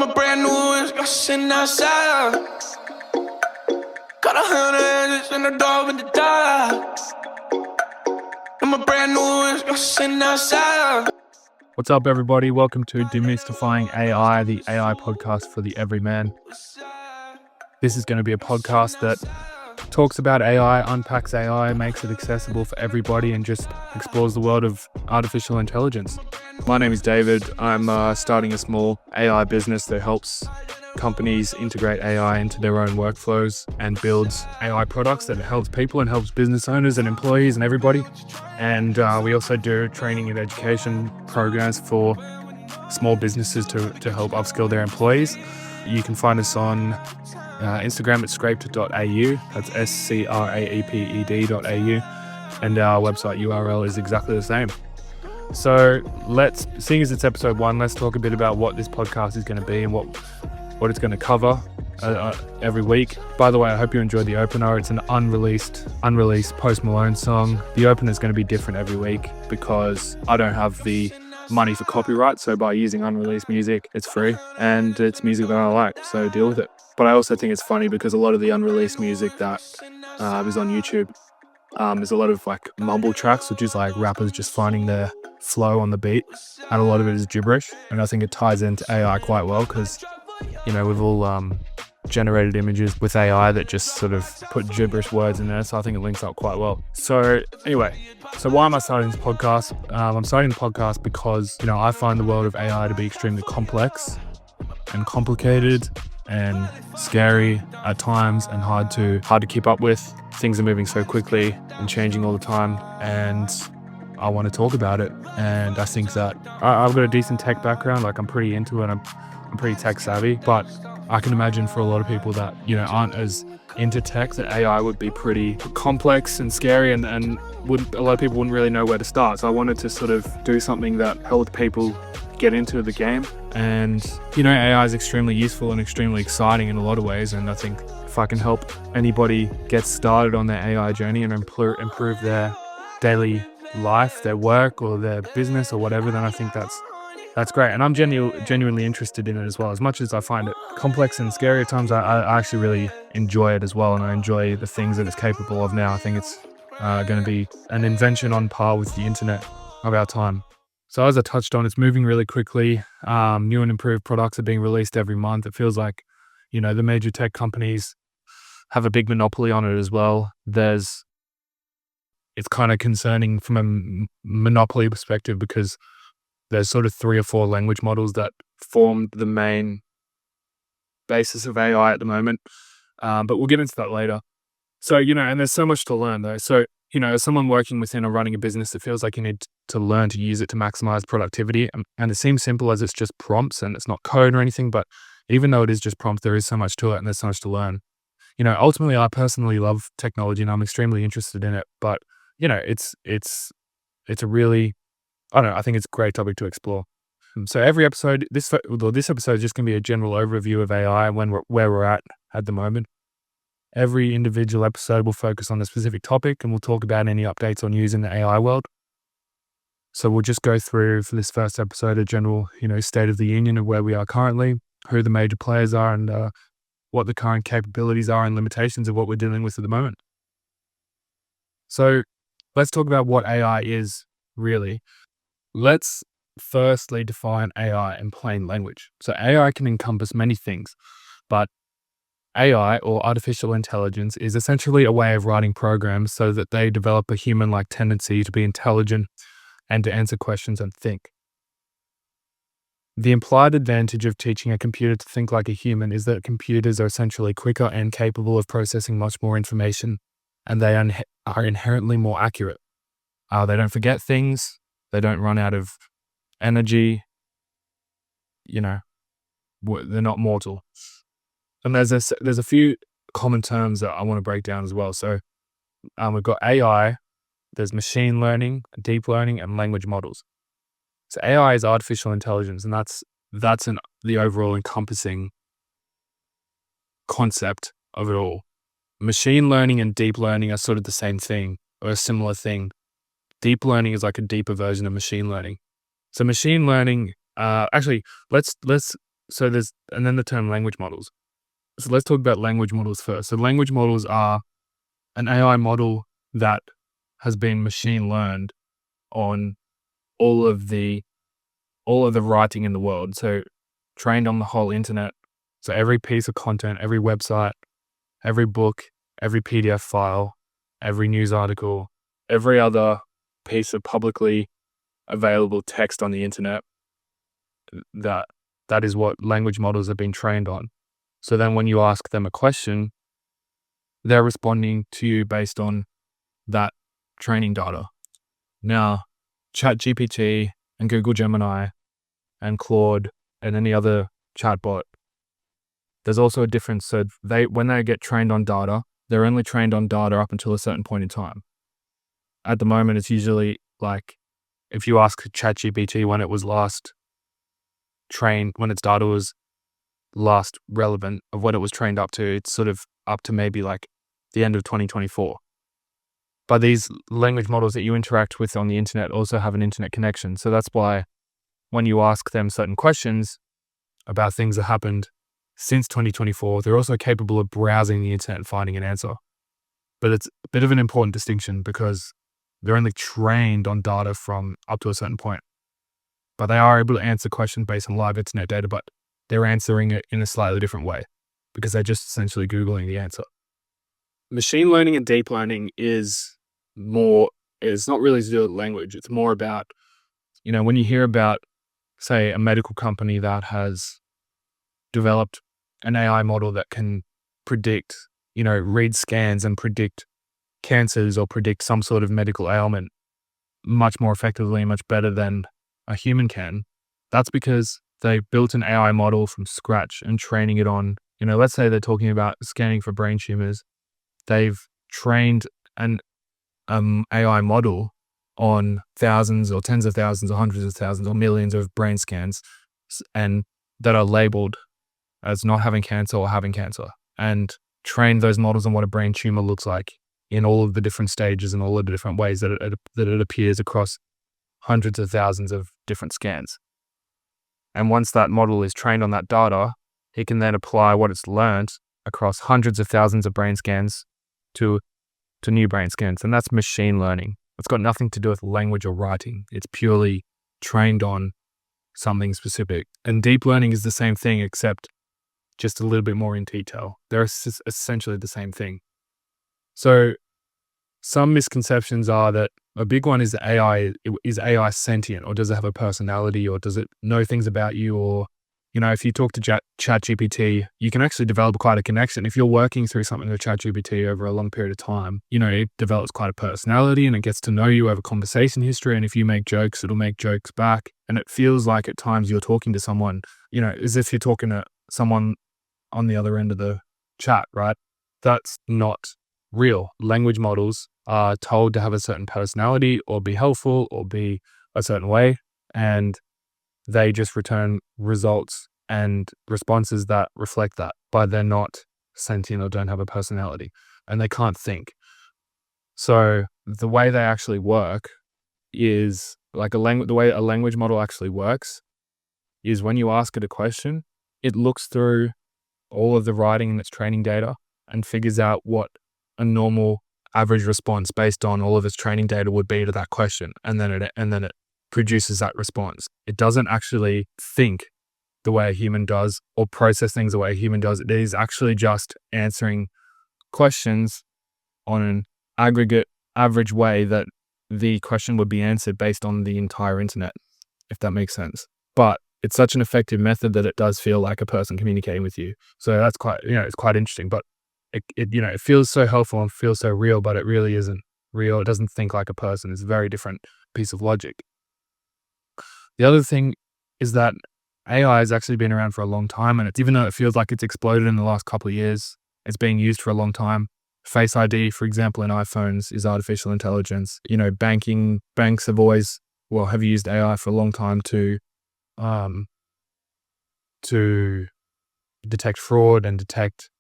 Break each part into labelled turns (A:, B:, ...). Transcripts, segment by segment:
A: I'm a brand new one, sitting outside. Got 100 in the door with the dollar. I'm a brand new one, sitting outside.
B: What's up, everybody? Welcome to Demystifying AI, the AI podcast for the everyman. This is going to be a podcast that talks about AI, unpacks AI, makes it accessible for everybody, and just explores the world of artificial intelligence. My name is David. I'm starting a small AI business that helps companies integrate AI into their own workflows and builds AI products that helps people and helps business owners and employees and everybody. And we also do training and education programs for small businesses to help upskill their employees. You can find us on Instagram at scraped.au. That's scraeped.au. And our website URL is exactly the same. So seeing as it's episode 1, let's talk a bit about what this podcast is going to be and what it's going to cover every week. By the way, I hope you enjoyed the opener. It's an unreleased Post Malone song. The opener is going to be different every week because I don't have the money for copyright. So by using unreleased music, it's free and it's music that I like. So deal with it. But I also think it's funny because a lot of the unreleased music that is on YouTube, there's a lot of like mumble tracks, which is like rappers just finding their flow on the beat, and a lot of it is gibberish. And I think it ties into AI quite well because, you know, we've all generated images with AI that just sort of put gibberish words in there. So I think it links up quite well. So anyway, why am I starting this podcast? I'm starting the podcast because, you know, I find the world of AI to be extremely complex and complicated and scary at times and hard to keep up with. Things are moving so quickly and changing all the time, and I want to talk about it. And I think that I've got a decent tech background. Like, I'm pretty into it. I'm pretty tech savvy, but I can imagine for a lot of people that, you know, aren't as into tech, that AI would be pretty complex and scary, and a lot of people wouldn't really know where to start. So I wanted to sort of do something that helped people get into the game. And, you know, AI is extremely useful and extremely exciting in a lot of ways. And I think if I can help anybody get started on their AI journey and improve their daily life, their work or their business or whatever, then I think that's great. And I'm genuinely interested in it as well. As much as I find it complex and scary at times, I actually really enjoy it as well. And I enjoy the things that it's capable of now. I think it's going to be an invention on par with the internet of our time. So as I touched on, it's moving really quickly. New and improved products are being released every month. It feels like, you know, the major tech companies have a big monopoly on it as well. It's kind of concerning from a monopoly perspective because there's sort of 3 or 4 language models that form the main basis of AI at the moment. But we'll get into that later. So, you know, and there's so much to learn though. So, you know, as someone working within or running a business, it feels like you need to learn to use it to maximize productivity. And it seems simple as it's just prompts and it's not code or anything, but even though it is just prompts, there is so much to it and there's so much to learn. You know, ultimately, I personally love technology and I'm extremely interested in it, but, you know, it's a really, I don't know, I think it's a great topic to explore. So every episode, this episode is just going to be a general overview of AI and where we're at the moment. Every individual episode will focus on a specific topic and we'll talk about any updates or news in the AI world. So we'll just go through for this first episode a general, you know, state of the union of where we are currently, who the major players are, and what the current capabilities are and limitations of what we're dealing with at the moment. So let's talk about what AI is really. Let's firstly define AI in plain language. So AI can encompass many things, but AI, or artificial intelligence, is essentially a way of writing programs so that they develop a human-like tendency to be intelligent and to answer questions and think. The implied advantage of teaching a computer to think like a human is that computers are essentially quicker and capable of processing much more information, and they are inherently more accurate. They don't forget things, they don't run out of energy, you know, they're not mortal. And there's a few common terms that I want to break down as well. So we've got AI, there's machine learning, deep learning, and language models. So AI is artificial intelligence, and that's the overall encompassing concept of it all. Machine learning and deep learning are sort of the same thing or a similar thing. Deep learning is like a deeper version of machine learning. So machine learning, actually, let's and then the term language models. So let's talk about language models first. So language models are an AI model that has been machine learned on all of the writing in the world. So trained on the whole internet. So every piece of content, every website, every book, every PDF file, every news article, every other piece of publicly available text on the internet, that is what language models have been trained on. So then when you ask them a question, they're responding to you based on that training data. Now, ChatGPT and Google Gemini and Claude and any other chatbot, there's also a difference. So when they get trained on data, they're only trained on data up until a certain point in time. At the moment, it's usually like if you ask ChatGPT when it was last trained, when its data was last relevant of what it was trained up to, it's sort of up to maybe like the end of 2024. But these language models that you interact with on the internet also have an internet connection. So that's why when you ask them certain questions about things that happened since 2024, they're also capable of browsing the internet and finding an answer. But it's a bit of an important distinction because they're only trained on data from up to a certain point. But they are able to answer questions based on live internet data, but they're answering it in a slightly different way because they're just essentially Googling the answer. Machine learning and deep learning is not really to do with language. It's more about, when you hear about, say, a medical company that has developed an AI model that can predict, read scans and predict cancers or predict some sort of medical ailment much more effectively and much better than a human can, that's because they built an AI model from scratch and training it on, let's say they're talking about scanning for brain tumors. They've trained an AI model on thousands or tens of thousands or hundreds of thousands or millions of brain scans and that are labeled as not having cancer or having cancer, and trained those models on what a brain tumor looks like in all of the different stages and all of the different ways that it appears across hundreds of thousands of different scans. And once that model is trained on that data, it can then apply what it's learned across hundreds of thousands of brain scans to new brain scans. And that's machine learning. It's got nothing to do with language or writing. It's purely trained on something specific. And deep learning is the same thing, except just a little bit more in detail. They're essentially the same thing. So some misconceptions are that a big one is that is AI sentient, or does it have a personality, or does it know things about you? Or, if you talk to ChatGPT, you can actually develop quite a connection. If you're working through something with ChatGPT over a long period of time, it develops quite a personality and it gets to know you over conversation history. And if you make jokes, it'll make jokes back. And it feels like at times you're talking to someone, as if you're talking to someone on the other end of the chat, right? That's not real. Language models are told to have a certain personality or be helpful or be a certain way, and they just return results and responses that reflect that, but they're not sentient or don't have a personality, and they can't think. So the way they actually work is like the way a language model actually works is when you ask it a question, it looks through all of the writing in its training data and figures out what a normal average response based on all of its training data would be to that question, and then it produces that response. It doesn't actually think the way a human does or process things the way a human does. It is actually just answering questions on an aggregate average way that the question would be answered based on the entire internet, if that makes sense. But it's such an effective method that it does feel like a person communicating with you. So that's quite, it's quite interesting, but it feels so helpful and feels so real, but it really isn't real. It doesn't think like a person. It's a very different piece of logic. The other thing is that AI has actually been around for a long time, and even though it feels like it's exploded in the last couple of years, it's being used for a long time. Face ID, for example, in iPhones is artificial intelligence. Banks have used AI for a long time to detect fraud and detect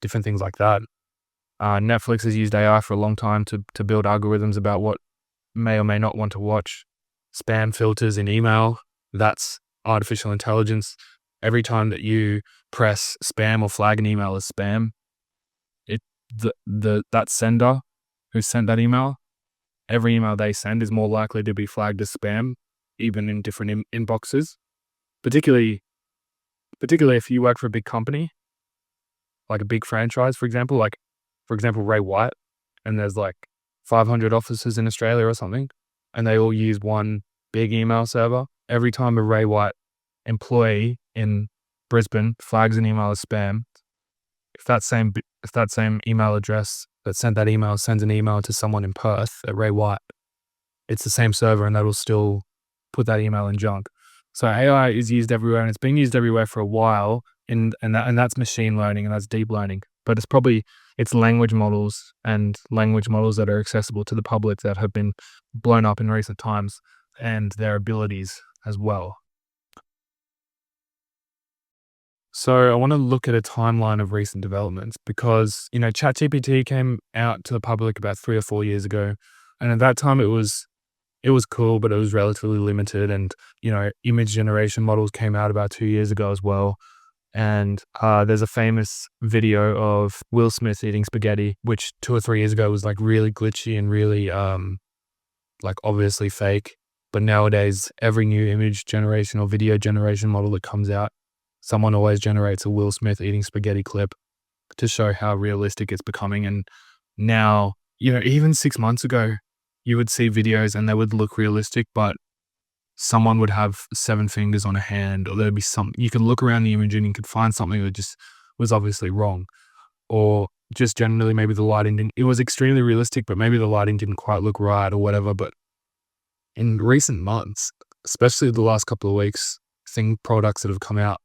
B: different things like that. Netflix has used AI for a long time to build algorithms about what may or may not want to watch. Spam filters in email, that's artificial intelligence. every time that you press spam or flag an email as spam, that sender who sent that email, every email they send is more likely to be flagged as spam, even in different inboxes. Particularly if you work for a big company, like a big franchise, for example, Ray White, and there's like 500 offices in Australia or something, and they all use one big email server. Every time a Ray White employee in Brisbane flags an email as spam, if that same email address that sent that email sends an email to someone in Perth at Ray White, it's the same server and that'll still put that email in junk. So AI is used everywhere, and it's been used everywhere for a while, and that's machine learning and that's deep learning. But it's language models that are accessible to the public that have been blown up in recent times, and their abilities as well. So I want to look at a timeline of recent developments because, ChatGPT came out to the public about 3 or 4 years ago. And at that time it was cool, but it was relatively limited. And, image generation models came out about 2 years ago as well. And there's a famous video of Will Smith eating spaghetti, which 2 or 3 years ago was like really glitchy and really like obviously fake. But nowadays, every new image generation or video generation model that comes out, someone always generates a Will Smith eating spaghetti clip to show how realistic it's becoming. And now, even 6 months ago, you would see videos and they would look realistic, but someone would have 7 fingers on a hand, or there'd be you could look around the image and you could find something that just was obviously wrong. Or just generally, maybe the lighting it was extremely realistic, but maybe the lighting didn't quite look right or whatever. But in recent months, especially the last couple of weeks, products that have come out,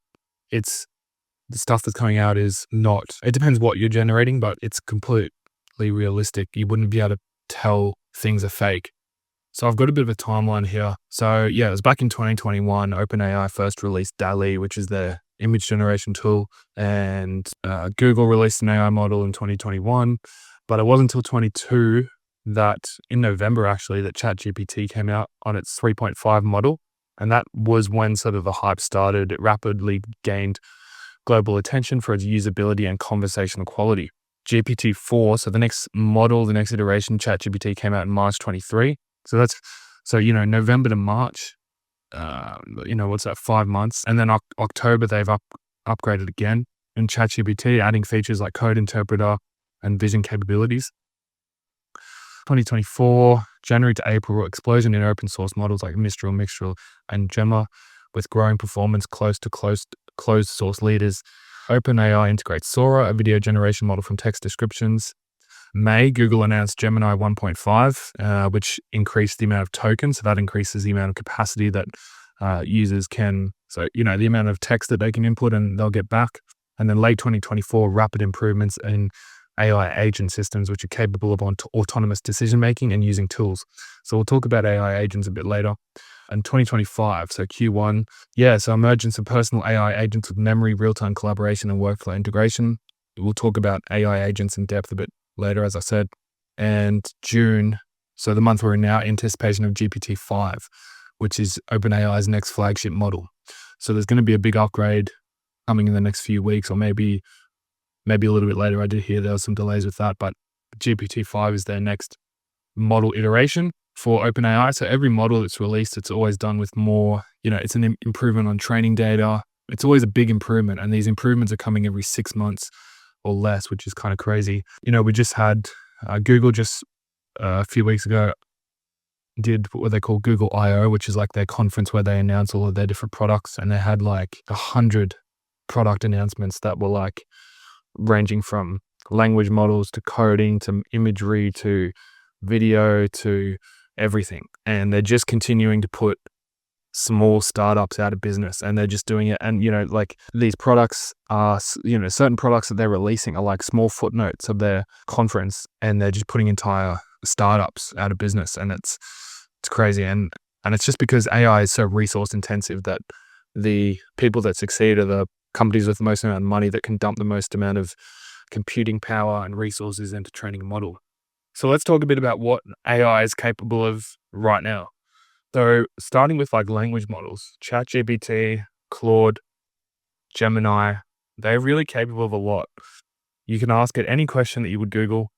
B: the stuff that's coming out is not, it depends what you're generating, but it's completely realistic. You wouldn't be able to tell things are fake. So I've got a bit of a timeline here. So yeah, it was back in 2021, OpenAI first released DALL-E, which is their image generation tool, and Google released an AI model in 2021. But it wasn't until 22 that, in November actually, that ChatGPT came out on its 3.5 model. And that was when sort of the hype started. It rapidly gained global attention for its usability and conversational quality. GPT-4, so the next iteration, ChatGPT, came out in March 23. So November to March, what's that, 5 months? And then October, they've upgraded again in ChatGPT, adding features like code interpreter and vision capabilities. 2024, January to April, explosion in open source models like Mistral, and Gemma, with growing performance close to closed source leaders. OpenAI integrates Sora, a video generation model from text descriptions. May, Google announced Gemini 1.5, which increased the amount of tokens. So that increases the amount of capacity that users can, the amount of text that they can input and they'll get back. And then late 2024, rapid improvements in AI agent systems, which are capable of autonomous decision-making and using tools. So we'll talk about AI agents a bit later. And 2025, so Q1, so emergence of personal AI agents with memory, real-time collaboration, and workflow integration. We'll talk about AI agents in depth a bit later, as I said. And June, so the month we're in now, anticipation of GPT-5, which is OpenAI's next flagship model. So there's going to be a big upgrade coming in the next few weeks, or maybe a little bit later. I did hear there was some delays with that, but GPT-5 is their next model iteration for OpenAI. So every model that's released, it's always done with more, it's an improvement on training data. It's always a big improvement, and these improvements are coming every 6 months or less, which is kind of crazy. We just had Google just a few weeks ago did what they call Google I/O, which is like their conference where they announce all of their different products, and they had like 100 product announcements that were like ranging from language models to coding to imagery to video to everything. And they're just continuing to put small startups out of business, and they're just doing it. And, like these products are, certain products that they're releasing are like small footnotes of their conference, and they're just putting entire startups out of business. And it's crazy. And it's just because AI is so resource intensive that the people that succeed are the companies with the most amount of money that can dump the most amount of computing power and resources into training a model. So let's talk a bit about what AI is capable of right now. So starting with like language models, ChatGPT, Claude, Gemini, they're really capable of a lot. You can ask it any question that you would Google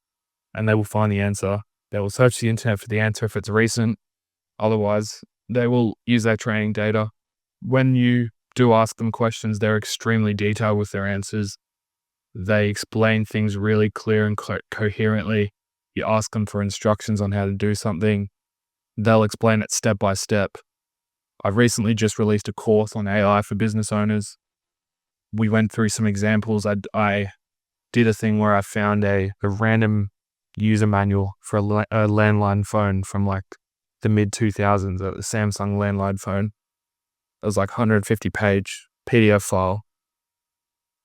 B: and they will find the answer. They will search the internet for the answer if it's recent. Otherwise, they will use their training data. When you do ask them questions, they're extremely detailed with their answers. They explain things really clear and coherently. You ask them for instructions on how to do something, they'll explain it step by step. I've recently just released a course on AI for business owners. We went through some examples. I did a thing where I found a random user manual for a landline phone from like the mid 2000s, a Samsung landline phone. It was like 150 page PDF file.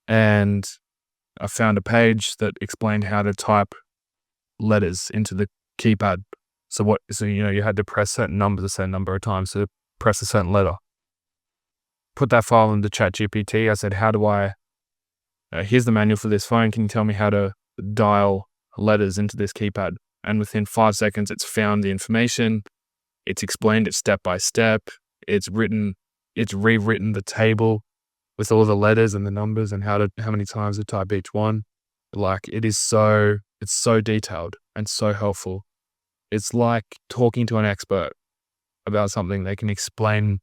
B: And I found a page that explained how to type letters into the keypad. So you had to press certain numbers a certain number of times to press a certain letter. Put that file into ChatGPT. I said, how do I, here's the manual for this phone. Can you tell me how to dial letters into this keypad? And within 5 seconds, it's found the information. It's explained it step by step. It's rewritten the table with all the letters and the numbers and how many times to type each one. Like it's so detailed and so helpful. It's like talking to an expert about something. They can explain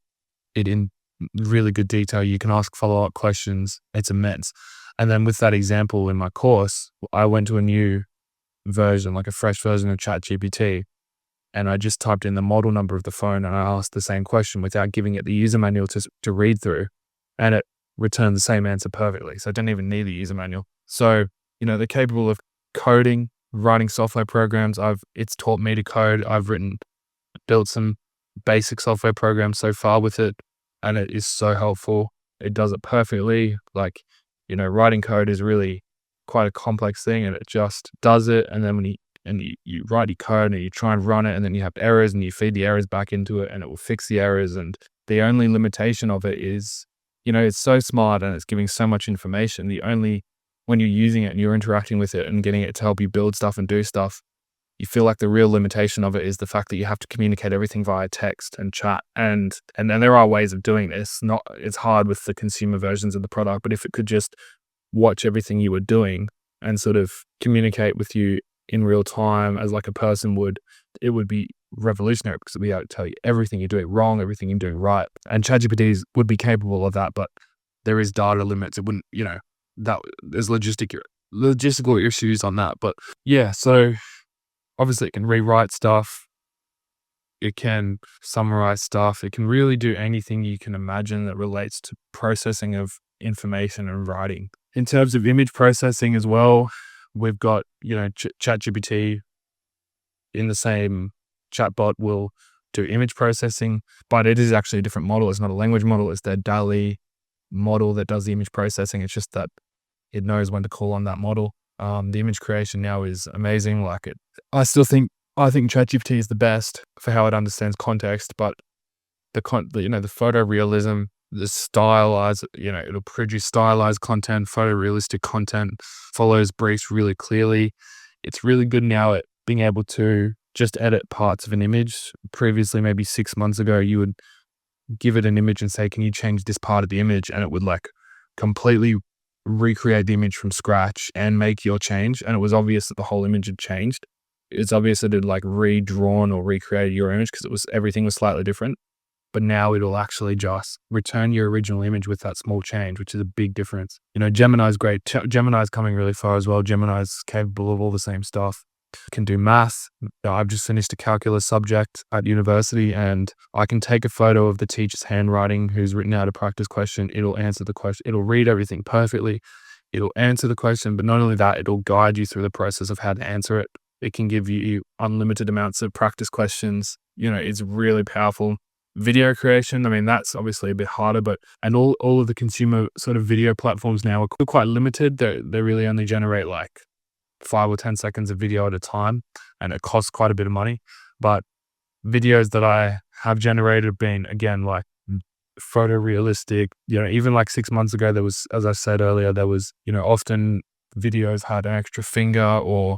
B: it in really good detail. You can ask follow-up questions. It's immense. And then with that example in my course, I went to a new version, like a fresh version of ChatGPT, and I just typed in the model number of the phone and I asked the same question without giving it the user manual to read through, and it returned the same answer perfectly. So I didn't even need the user manual. So, they're capable of coding, writing software programs. It's taught me to code. I've built some basic software programs so far with it, and it is so helpful. It does it perfectly. Like, writing code is really quite a complex thing, and it just does it. And then when you write your code and you try and run it, and then you have errors and you feed the errors back into it and it will fix the errors. And the only limitation of it is, it's so smart and it's giving so much information. When you're using it and you're interacting with it and getting it to help you build stuff and do stuff, you feel like the real limitation of it is the fact that you have to communicate everything via text and chat. And there are ways of doing this. It's hard with the consumer versions of the product, but if it could just watch everything you were doing and sort of communicate with you in real time as like a person would, it would be revolutionary because it would be able to tell you everything you're doing wrong, everything you're doing right. And ChatGPT would be capable of that, but there is data limits. It wouldn't, that there's logistical issues on that. But yeah, so obviously it can rewrite stuff. It can summarize stuff. It can really do anything you can imagine that relates to processing of information and writing. In terms of image processing as well, we've got, ChatGPT in the same chatbot will do image processing, but it is actually a different model. It's not a language model. It's their DALL-E model that does the image processing. It's just that it knows when to call on that model. The image creation now is amazing. I think ChatGPT is the best for how it understands context, but the photorealism, the stylized, it'll produce stylized content, photorealistic content, follows briefs really clearly. It's really good now at being able to just edit parts of an image. Previously, maybe 6 months ago, you would give it an image and say, can you change this part of the image? And it would completely recreate the image from scratch and make your change. And it was obvious that the whole image had changed. It's obvious that it redrawn or recreated your image because everything was slightly different. But now it'll actually just return your original image with that small change, which is a big difference. Gemini's great. Gemini's coming really far as well. Gemini's capable of all the same stuff. Can do math. I've just finished a calculus subject at university, and I can take a photo of the teacher's handwriting who's written out a practice question. It'll answer the question. It'll read everything perfectly. It'll answer the question, but not only that, it'll guide you through the process of how to answer it. It can give you unlimited amounts of practice questions. It's really powerful. Video creation, that's obviously a bit harder, and all of the consumer sort of video platforms now are quite limited. They really only generate 5 or 10 seconds of video at a time, and it costs quite a bit of money. But videos that I have generated have been, again, photorealistic. Even 6 months ago, there was, as I said earlier, there was, often videos had an extra finger or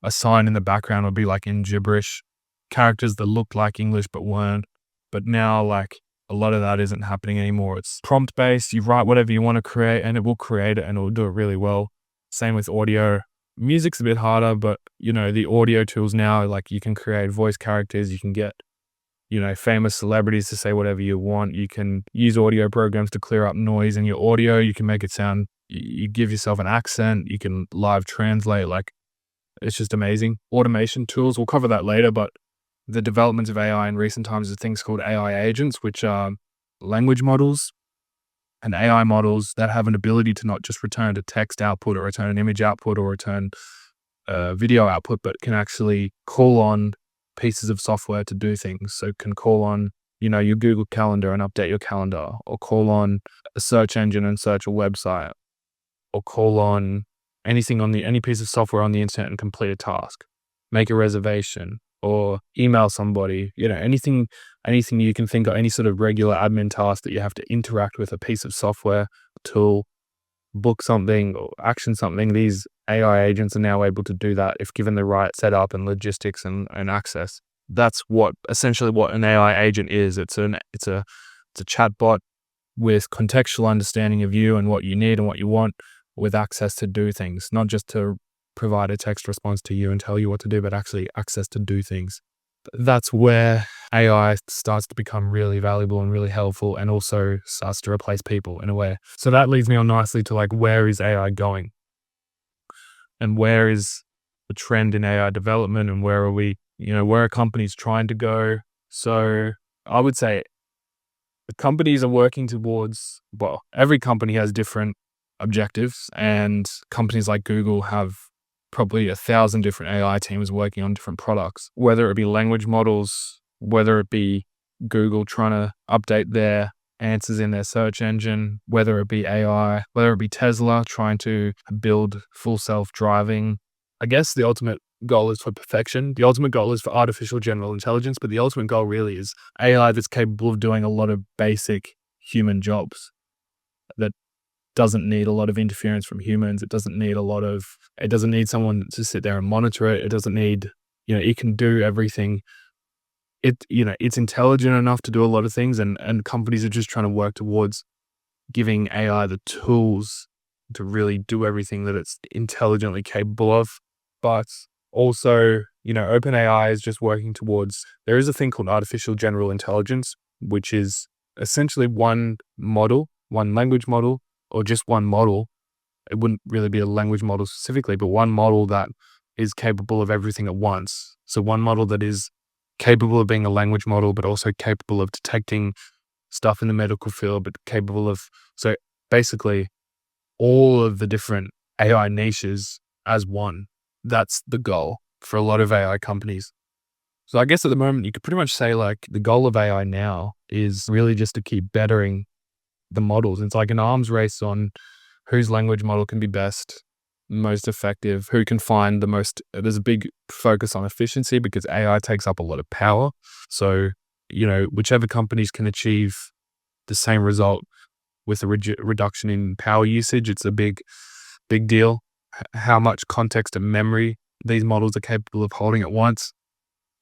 B: a sign in the background would be in gibberish, characters that looked like English but weren't. But now a lot of that isn't happening anymore. It's prompt based. You write whatever you want to create and it will create it and it will do it really well. Same with audio. Music's a bit harder, but the audio tools now, like you can create voice characters, you can get, famous celebrities to say whatever you want. You can use audio programs to clear up noise in your audio. You can make it sound, you give yourself an accent, you can live translate. Like, it's just amazing. Automation tools, we'll cover that later, but the development of AI in recent times are things called AI agents, which are language models and AI models that have an ability to not just return a text output or return an image output or return video output, but can actually call on pieces of software to do things. So can call on, your Google Calendar and update your calendar, or call on a search engine and search a website, or call on anything on any piece of software on the internet and complete a task, make a reservation, or email somebody, anything you can think of, any sort of regular admin task that you have to interact with a piece of software, tool, book something or action something. These AI agents are now able to do that if given the right setup and logistics and access. That's essentially what an AI agent is. It's a chatbot with contextual understanding of you and what you need and what you want, with access to do things, not just to provide a text response to you and tell you what to do, but actually access to do things. That's where AI starts to become really valuable and really helpful, and also starts to replace people in a way. So that leads me on nicely to like, where is AI going? And where is the trend in AI development, and where are we, where are companies trying to go? So I would say the companies are working towards, every company has different objectives, and companies like Google have probably 1,000 different AI teams working on different products, whether it be language models, whether it be Google trying to update their answers in their search engine, whether it be AI, whether it be Tesla trying to build full self-driving. I guess the ultimate goal is for perfection. The ultimate goal is for artificial general intelligence, but the ultimate goal really is AI that's capable of doing a lot of basic human jobs that doesn't need a lot of interference from humans. It doesn't need someone to sit there and monitor it. It doesn't need, it can do everything. It's intelligent enough to do a lot of things, and companies are just trying to work towards giving AI the tools to really do everything that it's intelligently capable of. But also, OpenAI is just working towards, there is a thing called artificial general intelligence, which is essentially one model, one language model, or just one model. It wouldn't really be a language model specifically, but one model that is capable of everything at once. So one model that is capable of being a language model, but also capable of detecting stuff in the medical field, but so basically all of the different AI niches as one. That's the goal for a lot of AI companies. So I guess at the moment you could pretty much say like the goal of AI now is really just to keep bettering the models. It's like an arms race on whose language model can be best, most effective, who can find the most. There's a big focus on efficiency because AI takes up a lot of power. So, whichever companies can achieve the same result with a reduction in power usage, it's a big deal. How much context and memory these models are capable of holding at once.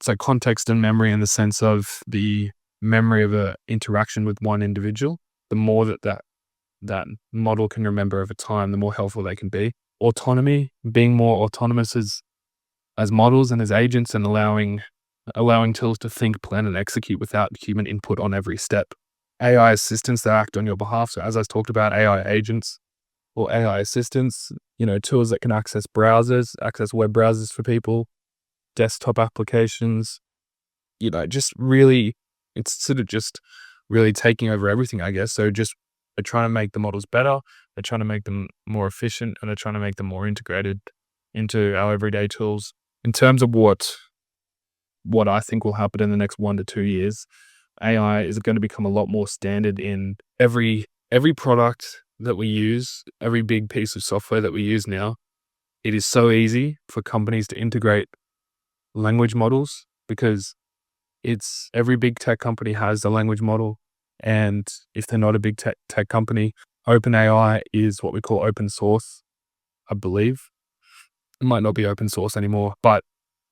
B: So context and memory in the sense of the memory of an interaction with one individual, the more that model can remember over time, the more helpful they can be. Autonomy, being more autonomous as models and as agents, and allowing tools to think, plan, and execute without human input on every step. AI assistants that act on your behalf. So as I talked about, AI agents or AI assistants, tools that can access web browsers for people, desktop applications, just really, it's sort of just really taking over everything, I guess. So just they're trying to make the models better, they're trying to make them more efficient, and they're trying to make them more integrated into our everyday tools. In terms of what I think will happen in the next 1 to 2 years, AI is going to become a lot more standard in every product that we use, every big piece of software that we use now. It is so easy for companies to integrate language models because every big tech company has a language model. And if they're not a big tech company, OpenAI is what we call open source, I believe. It might not be open source anymore, but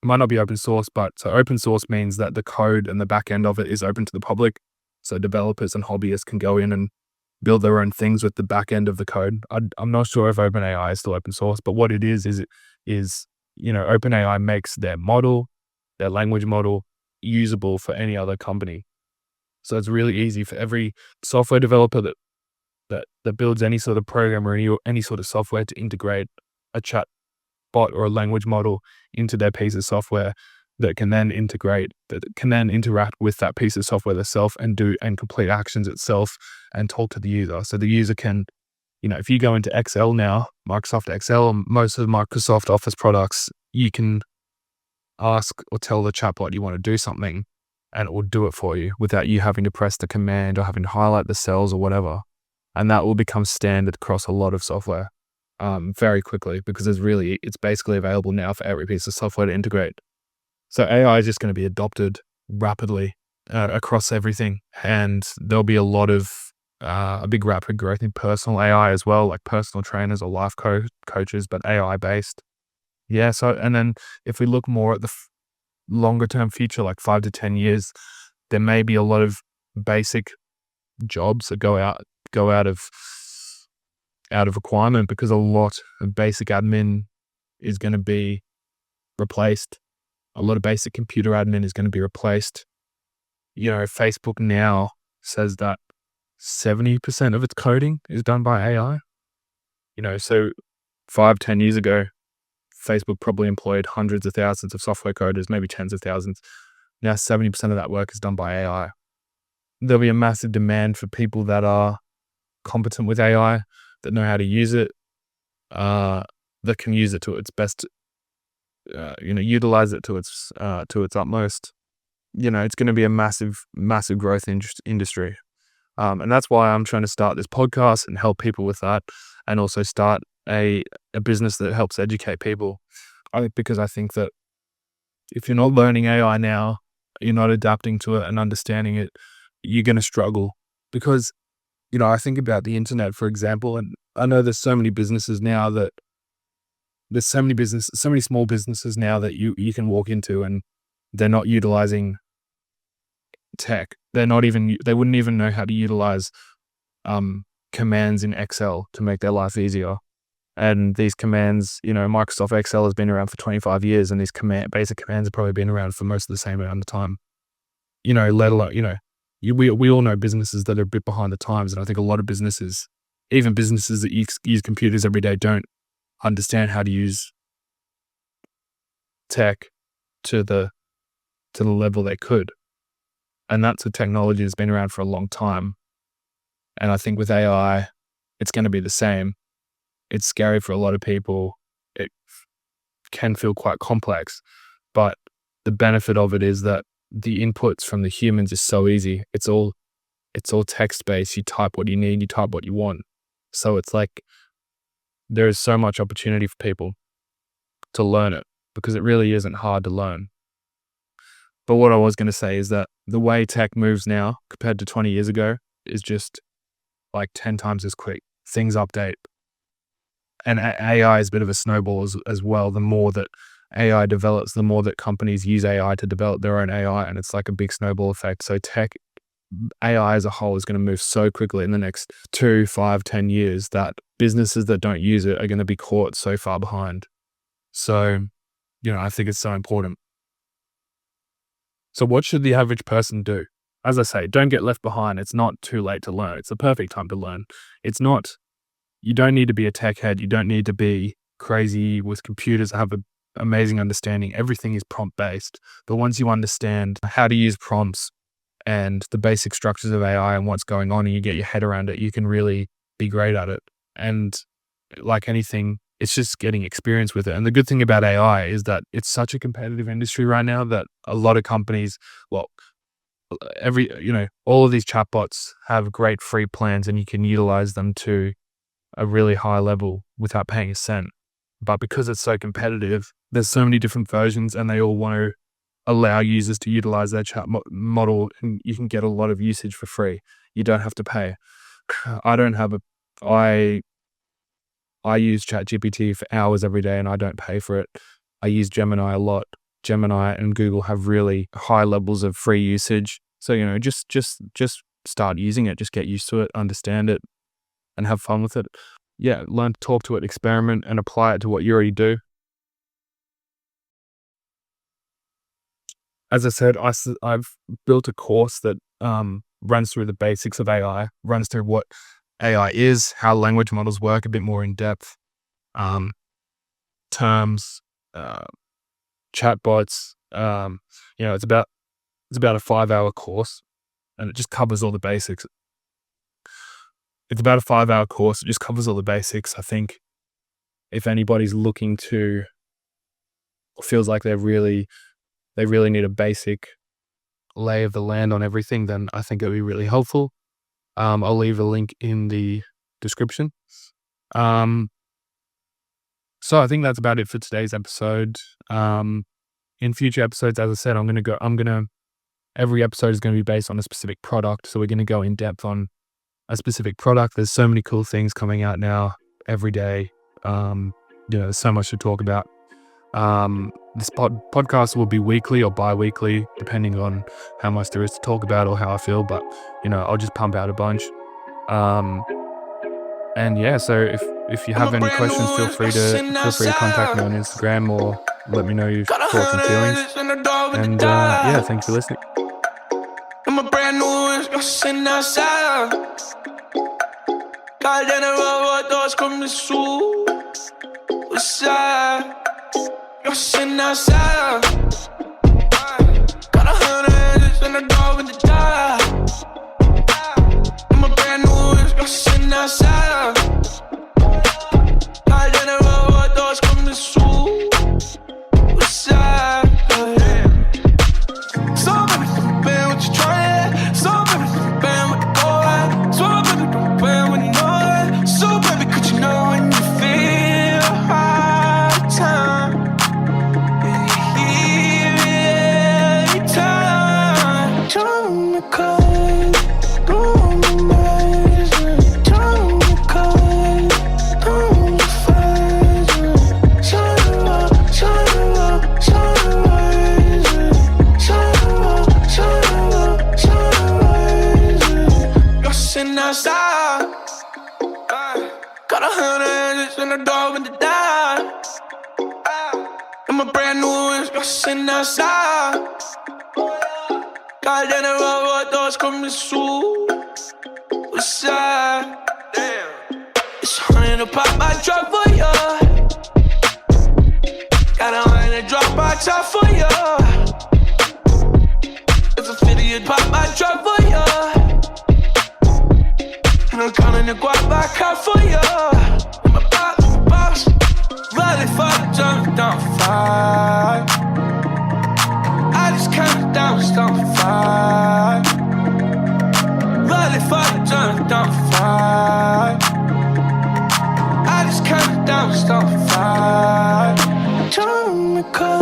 B: so open source means that the code and the back end of it is open to the public. So developers and hobbyists can go in and build their own things with the back end of the code. I'm not sure if OpenAI is still open source, but what it is OpenAI makes their model, their language model, usable for any other company. So it's really easy for every software developer that builds any sort of program or any sort of software to integrate a chat bot or a language model into their piece of software that can then interact with that piece of software itself and complete actions itself and talk to the user. So the user can, if you go into Excel now, Microsoft Excel, most of Microsoft Office products, you can ask or tell the chatbot you want to do something and it will do it for you without you having to press the command or having to highlight the cells or whatever. And that will become standard across a lot of software very quickly, because it's basically available now for every piece of software to integrate. So AI is just going to be adopted rapidly across everything. And there'll be a big rapid growth in personal AI as well, like personal trainers or life coaches, but AI based. Yeah. So, and then if we look more at the longer term future, like 5 to 10 years, there may be a lot of basic jobs that go out of requirement, because a lot of basic admin is going to be replaced. A lot of basic computer admin is going to be replaced. Facebook now says that 70% of its coding is done by AI. So 5-10 years ago, Facebook probably employed hundreds of thousands of software coders, maybe tens of thousands. Now 70% of that work is done by AI. There'll be a massive demand for people that are competent with AI, that know how to use it, that can use it to its best, utilize it to its utmost. It's going to be a massive, massive growth industry. And that's why I'm trying to start this podcast and help people with that, and also start a business that helps educate people. Because I think that if you're not learning AI now, you're not adapting to it and understanding it, you're going to struggle. Because, I think about the internet, for example, and I know there's so many businesses now that so many small businesses now that you can walk into and they're not utilizing tech. They wouldn't even know how to utilize commands in Excel to make their life easier. And these commands, Microsoft Excel has been around for 25 years, and these basic commands have probably been around for most of the same amount of time. Let alone, we all know businesses that are a bit behind the times, and I think a lot of businesses, even businesses that use computers every day, don't understand how to use tech to the level they could. And that's a technology that's been around for a long time. And I think with AI, it's going to be the same. It's scary for a lot of people. It can feel quite complex, but the benefit of it is that the inputs from the humans is so easy. It's all text-based. You type what you need, you type what you want. So it's like there is so much opportunity for people to learn it, because it really isn't hard to learn. But what I was going to say is that the way tech moves now compared to 20 years ago is just like 10 times as quick. Things update. And AI is a bit of a snowball as well. The more that AI develops, the more that companies use AI to develop their own AI, and it's like a big snowball effect. So AI as a whole is going to move so quickly in the next 2, 5, 10 years that businesses that don't use it are going to be caught so far behind. So, I think it's so important. So what should the average person do? As I say, don't get left behind. It's not too late to learn. It's the perfect time to learn. You don't need to be a tech head. You don't need to be crazy with computers, have an amazing understanding. Everything is prompt based. But once you understand how to use prompts and the basic structures of AI and what's going on, and you get your head around it, you can really be great at it. And like anything, it's just getting experience with it. And the good thing about AI is that it's such a competitive industry right now that a lot of companies, all of these chatbots have great free plans, and you can utilize them to a really high level without paying a cent. But because it's so competitive, there's so many different versions, and they all want to allow users to utilize their chat model, and you can get a lot of usage for free. You don't have to pay. I use ChatGPT for hours every day, and I don't pay for it. I use Gemini a lot. Gemini and Google have really high levels of free usage. So, just start using it. Just get used to it, understand it, and have fun with it. Yeah, learn to talk to it, experiment, and apply it to what you already do. As I said, I've built a course that runs through the basics of AI, runs through what AI is, how language models work, a bit more in depth, terms, chatbots. It's about a 5-hour course, and it just covers all the basics. It's about a 5-hour course. It just covers all the basics. I think if anybody's looking to, or feels like they really need a basic lay of the land on everything, then I think it would be really helpful. I'll leave a link in the description. So I think that's about it for today's episode. In future episodes, as I said, every episode is going to be based on a specific product. So we're going to go in depth on a specific product. There's so many cool things coming out now every day. There's so much to talk about. This podcast will be weekly or bi-weekly, depending on how much there is to talk about or how I feel. But I'll just pump out a bunch. So if you have any questions, feel free to contact me on Instagram or let me know your thoughts and feelings. And thanks for listening.
A: I'm a brand new rushing outside. God, then I doors coming soon. What's up? Rushing outside. Got 100 hands in the door with the dollar. I'm a brand new rushing outside. God, then I doors coming soon. What's up? So baby, don't bend what you trying. So baby, don't bend what you going. So baby, don't bend when you know it. So baby, could you know when you feel hard time? Every time, turn the color, go on the mind. Turn the color, go on the fire. Shine up, shine up, shine up. Outside, got 100 hands in the door with the die. I'm a brand new rushing outside. God, then the doors coming soon. What's up? Damn. It's 100 to pop my truck for ya. Got 100 to drop my top for ya. It's a 50 to pop my truck for ya. And I'm counting the guap back out for ya. I'm a boss, ready for the jump down 5. I just count down, stop 5. Ready for the jump down 5. I just count down, stop 5. Turn the color.